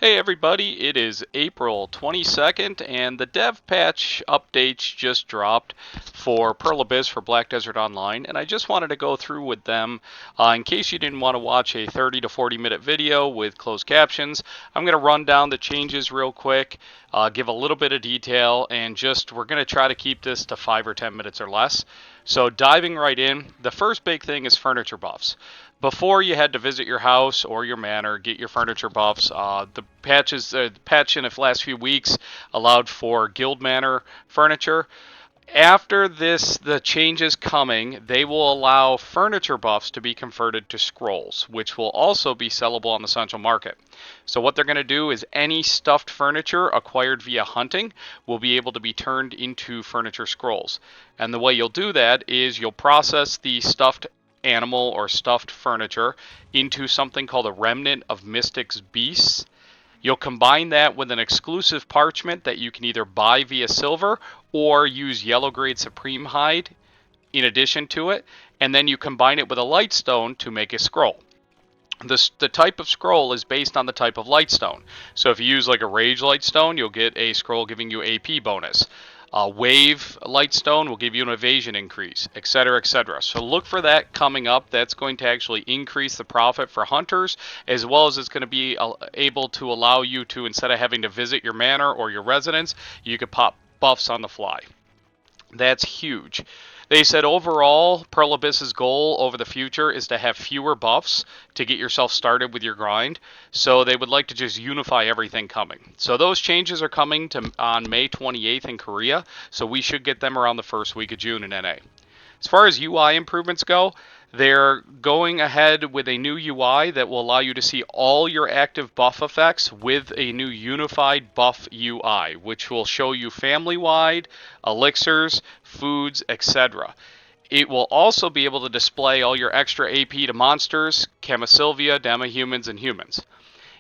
Hey everybody, it is April 22nd and the dev patch updates just dropped for Perl Abyss for Black Desert Online, and I just wanted to go through with them in case you didn't want to watch a 30 to 40 minute video with closed captions. I'm going to run down the changes real quick, give a little bit of detail, and we're going to try to keep this to 5 or 10 minutes or less. So diving right in, the first big thing is furniture buffs. Before you had to visit your house or your manor, get your furniture buffs. The patch in the last few weeks allowed for guild manor furniture. After this, the changes coming, they will allow furniture buffs to be converted to scrolls, which will also be sellable on the central market. So what they're going to do is any stuffed furniture acquired via hunting will be able to be turned into furniture scrolls. And the way you'll do that is you'll process the stuffed animal or stuffed furniture into something called a remnant of Mystic's Beasts. You'll combine that with an exclusive parchment that you can either buy via silver or use yellow grade supreme hide in addition to it, and then you combine it with a lightstone to make a scroll. The type of scroll is based on the type of lightstone. So if you use like a rage lightstone, you'll get a scroll giving you AP bonus. Wave lightstone will give you an evasion increase, etc., etc. So look for that coming up. That's going to actually increase the profit for hunters, as well as it's going to be able to allow you to, instead of having to visit your manor or your residence, you could pop buffs on the fly. That's huge. They said overall, Pearl Abyss's goal over the future is to have fewer buffs to get yourself started with your grind. So they would like to just unify everything coming. So those changes are coming on May 28th in Korea. So we should get them around the first week of June in NA. As far as UI improvements go, they're going ahead with a new UI that will allow you to see all your active buff effects with a new unified buff UI, which will show you family-wide, elixirs, foods, etc. It will also be able to display all your extra AP to monsters, Camasylvia, Demahumans, and humans.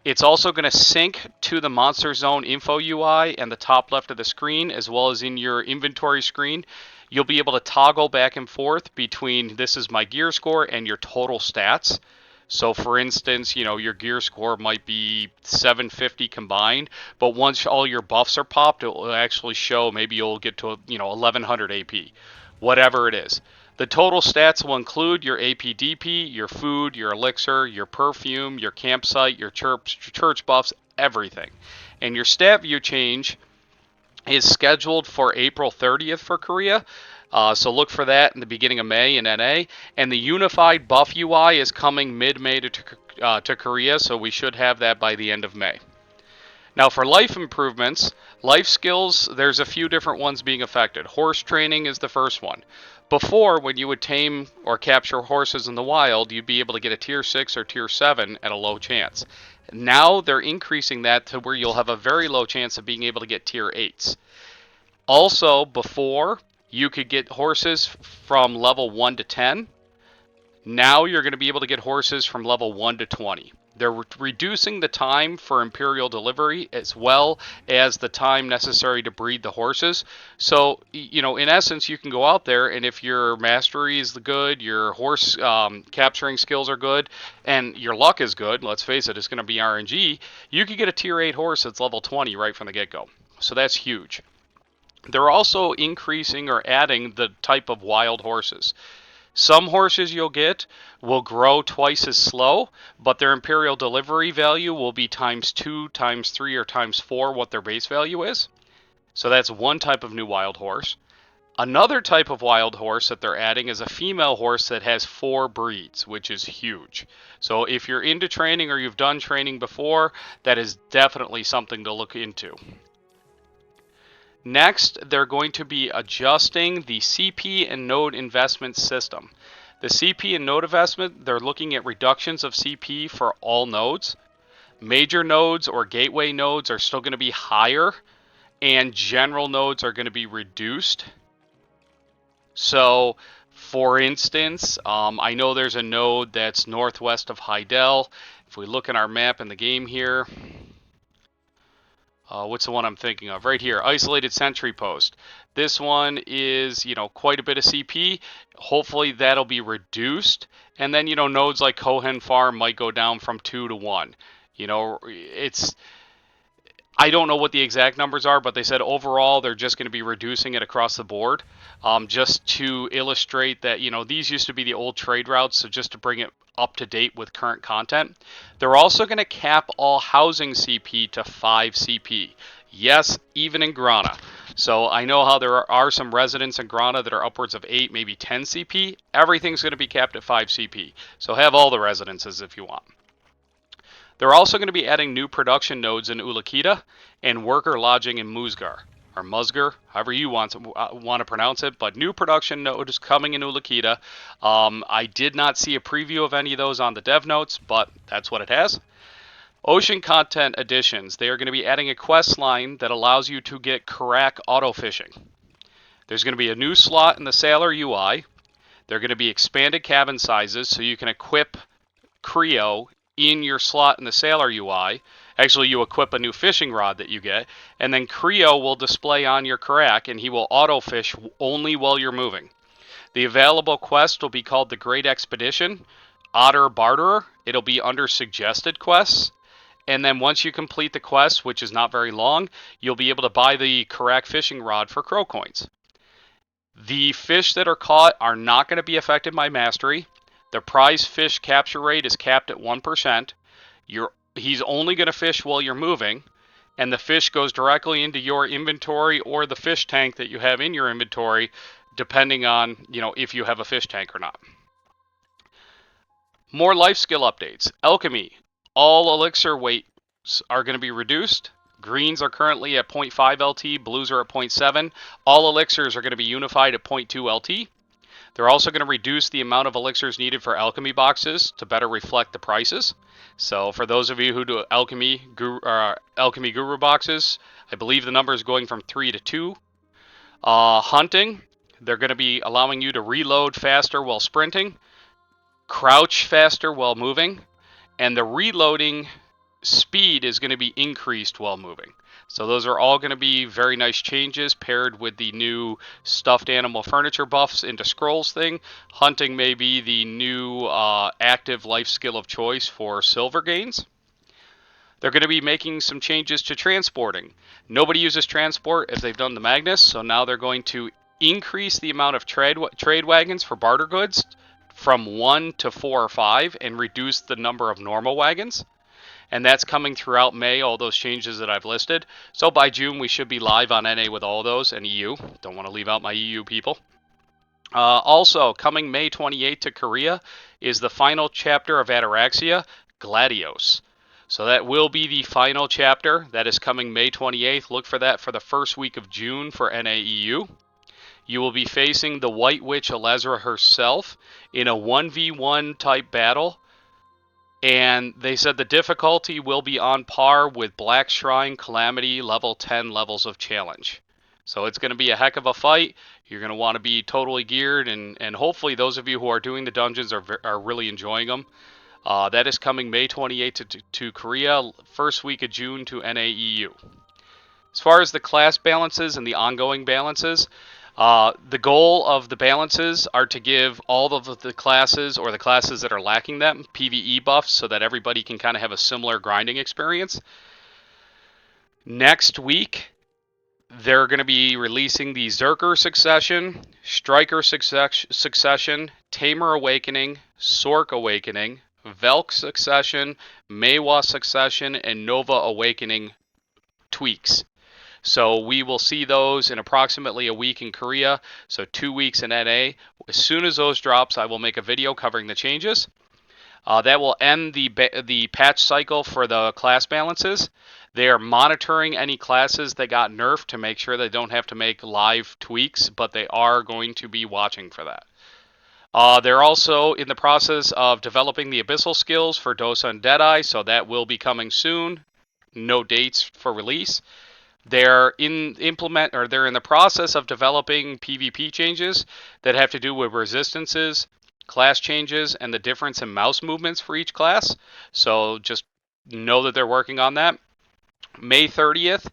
It's also going to sync to the Monster Zone info UI and the top left of the screen, as well as in your inventory screen. You'll be able to toggle back and forth between this is my gear score and your total stats. So for instance, your gear score might be 750 combined, but once all your buffs are popped, it will actually show maybe you'll get to 1100 AP, whatever it is. The total stats will include your AP/DP, your food, your elixir, your perfume, your campsite, your church buffs, everything. And your stat view change is scheduled for April 30th for Korea. So look for that in the beginning of May in NA. And the unified buff UI is coming mid-May to Korea, so we should have that by the end of May. Now for life improvements, life skills, there's a few different ones being affected. Horse training is the first one. Before, when you would tame or capture horses in the wild, you'd be able to get a tier 6 or tier 7 at a low chance. Now they're increasing that to where you'll have a very low chance of being able to get tier 8s. Also, before, you could get horses from level 1 to 10. Now you're going to be able to get horses from level 1 to 20. They're reducing the time for Imperial delivery as well as the time necessary to breed the horses. So, in essence, you can go out there, and if your mastery is good, your horse capturing skills are good, and your luck is good, let's face it, it's going to be RNG, you could get a tier 8 horse that's level 20 right from the get-go. So that's huge. They're also increasing or adding the type of wild horses. Some horses you'll get will grow twice as slow, but their Imperial delivery value will be times 2, times 3, or times 4 what their base value is. So that's one type of new wild horse. Another type of wild horse that they're adding is a female horse that has 4 breeds, which is huge. So if you're into training or you've done training before, that is definitely something to look into. Next, they're going to be adjusting the CP and node investment system. The CP and node investment, they're looking at reductions of CP for all nodes. Major nodes or gateway nodes are still going to be higher, and general nodes are going to be reduced. So, for instance, I know there's a node that's northwest of Heidel. If we look at our map in the game here, what's the one I'm thinking of? Right here, Isolated Sentry Post. This one is, quite a bit of CP. Hopefully that'll be reduced. And then, nodes like Cohen Farm might go down from 2 to 1. I don't know what the exact numbers are, but they said overall they're just going to be reducing it across the board, just to illustrate that, these used to be the old trade routes, so just to bring it up to date with current content. They're also going to cap all housing CP to 5 CP. Yes, even in Grana. So I know how there are some residents in Grana that are upwards of 8, maybe 10 CP. Everything's going to be capped at 5 CP. So have all the residences if you want. They're also going to be adding new production nodes in Ulakita and worker lodging in Musgar, or Musgar, however you want to pronounce it, but new production nodes coming in Ulakita. I did not see a preview of any of those on the dev notes, but that's what it has. Ocean content additions. They are going to be adding a quest line that allows you to get Karak auto fishing. There's going to be a new slot in the Sailor UI. They're going to be expanded cabin sizes so you can equip Creo in your slot in the Sailor UI. Actually, you equip a new fishing rod that you get, and then Creo will display on your Karak, and he will auto fish only while you're moving. The available quest will be called the Great Expedition, Otter Barterer. It'll be under suggested quests. And then once you complete the quest, which is not very long, you'll be able to buy the Karak fishing rod for crow coins. The fish that are caught are not going to be affected by mastery. The prize fish capture rate is capped at 1%. He's only going to fish while you're moving, and the fish goes directly into your inventory or the fish tank that you have in your inventory, depending on, if you have a fish tank or not. More life skill updates. Alchemy. All elixir weights are going to be reduced. Greens are currently at 0.5 LT, blues are at 0.7. All elixirs are going to be unified at 0.2 LT. They're also going to reduce the amount of elixirs needed for alchemy boxes to better reflect the prices. So for those of you who do alchemy guru boxes, I believe the number is going from 3 to 2. Hunting, they're going to be allowing you to reload faster while sprinting, crouch faster while moving, and the reloading speed is going to be increased while moving. So those are all going to be very nice changes paired with the new stuffed animal furniture buffs into scrolls thing. Hunting may be the new active life skill of choice for silver gains. They're going to be making some changes to transporting. Nobody uses transport if they've done the Magnus, so now they're going to increase the amount of trade wagons for barter goods from 1 to 4 or 5 and reduce the number of normal wagons. And that's coming throughout May, all those changes that I've listed. So by June, we should be live on NA with all those, and EU. Don't want to leave out my EU people. Also, coming May 28th to Korea is the final chapter of Ataraxia, Gladios. So that will be the final chapter. That is coming May 28th. Look for that for the first week of June for NA EU. You will be facing the White Witch Elezra herself in a 1v1 type battle. And they said the difficulty will be on par with Black Shrine Calamity level 10 levels of challenge. So it's going to be a heck of a fight. You're going to want to be totally geared, and hopefully those of you who are doing the dungeons are really enjoying them. That is coming May 28th to Korea, first week of June to NAEU. As far as the class balances and the ongoing balances, the goal of the balances are to give all of the classes, or the classes that are lacking them, PvE buffs so that everybody can kind of have a similar grinding experience. Next week, they're going to be releasing the Zerker Succession, Striker Succession, Tamer Awakening, Sork Awakening, Velk Succession, Maewa Succession, and Nova Awakening tweaks. So we will see those in approximately a week in Korea, so 2 weeks in NA. As soon as those drops, I will make a video covering the changes. That will end the patch cycle for the class balances. They are monitoring any classes that got nerfed to make sure they don't have to make live tweaks, but they are going to be watching for that. They're also in the process of developing the abyssal skills for Dosa and Deadeye, so that will be coming soon. No dates for release. They're in the process of developing PvP changes that have to do with resistances, class changes, and the difference in mouse movements for each class. So just know that they're working on that. May 30th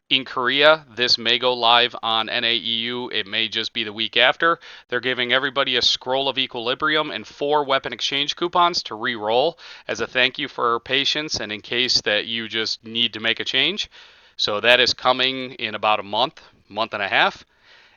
in Korea, this may go live on NAEU. It may just be the week after. They're giving everybody a Scroll of Equilibrium and 4 weapon exchange coupons to re-roll as a thank you for patience and in case that you just need to make a change. So that is coming in about a month and a half.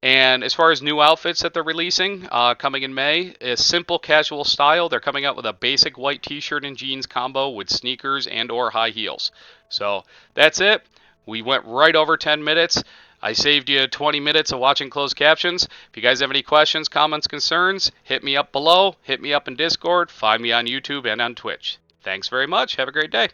And as far as new outfits that they're releasing, coming in May, is simple casual style. They're coming out with a basic white t-shirt and jeans combo with sneakers and or high heels. So that's it. We went right over 10 minutes. I saved you 20 minutes of watching closed captions. If you guys have any questions, comments, concerns, hit me up below. Hit me up in Discord. Find me on YouTube and on Twitch. Thanks very much. Have a great day.